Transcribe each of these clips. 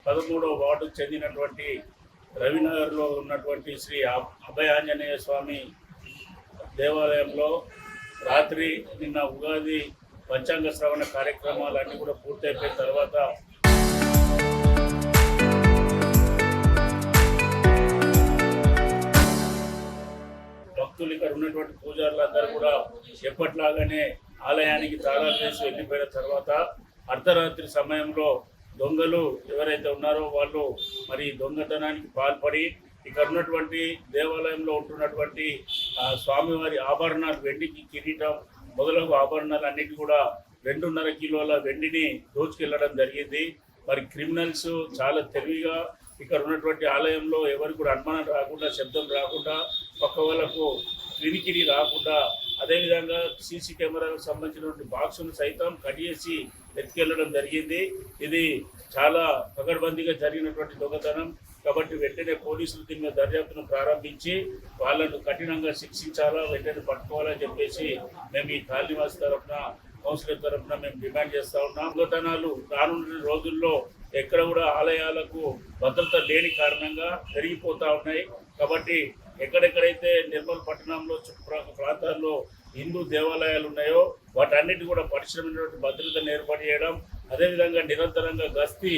13వ వార్డుకు చెందినటువంటి రవినగర్లో ఉన్నటువంటి శ్రీ అభయాంజనేయ స్వామి దేవాలయంలో రాత్రి నిన్న ఉగాది పంచాంగ శ్రవణ కార్యక్రమాలన్నీ కూడా పూర్తయిపోయిన తర్వాత భక్తులు ఇక్కడ ఉన్నటువంటి పూజారులందరూ కూడా ఎప్పట్లాగానే ఆలయానికి తాళాలు వేసి వెళ్ళిపోయిన తర్వాత అర్ధరాత్రి సమయంలో దొంగలు ఎవరైతే ఉన్నారో వాళ్ళు మరి దొంగతనానికి పాల్పడి ఇక్కడ ఉన్నటువంటి దేవాలయంలో ఉంటున్నటువంటి స్వామివారి ఆభరణాలు, వెండికి కిరీటం మొదలగు ఆభరణాలు అన్నిటి కూడా 2.5 కిలోల వెండిని దోచుకెళ్లడం జరిగింది. మరి క్రిమినల్స్ చాలా తెలివిగా ఇక్కడ ఉన్నటువంటి ఆలయంలో ఎవరికి కూడా అనుమానం రాకుండా, శబ్దం రాకుండా, పక్క వాళ్ళకు వినికిడి రాకుండా, అదేవిధంగా సీసీ కెమెరాలకు సంబంధించినటువంటి బాక్సును సైతం కట్ చేసి ఎత్తుకెళ్లడం జరిగింది. ఇది చాలా పకడ్బందీగా జరిగినటువంటి దొంగతనం కాబట్టి వెంటనే పోలీసులు దీని మీద దర్యాప్తును ప్రారంభించి వాళ్ళను కఠినంగా శిక్షించాలా, వెంటనే పట్టుకోవాలని చెప్పేసి మేము ఈ కాలనీవాసి తరఫున, కౌన్సిలర్ తరఫున మేము డిమాండ్ చేస్తూ ఉన్నాం. దొంగతనాలు రానున్న రోజుల్లో ఎక్కడ కూడా ఆలయాలకు భద్రత లేని కారణంగా పెరిగిపోతూ ఉన్నాయి. కాబట్టి ఎక్కడెక్కడైతే నిర్మల్ పట్టణంలో చుట్టుప్రక్కల ప్రాంతాల్లో హిందూ దేవాలయాలు ఉన్నాయో వాటన్నిటి కూడా పరిశ్రమైనటువంటి భద్రతను ఏర్పాటు చేయడం, అదేవిధంగా నిరంతరంగా గస్తీ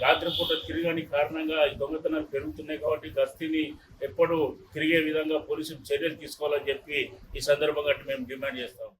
రాత్రిపూట తిరగని కారణంగా ఈ దొంగతనాలు పెరుగుతున్నాయి. కాబట్టి గస్తీని ఎప్పుడు తిరిగే విధంగా పోలీసులు చర్యలు తీసుకోవాలని చెప్పి ఈ సందర్భంగా మేము డిమాండ్ చేస్తాం.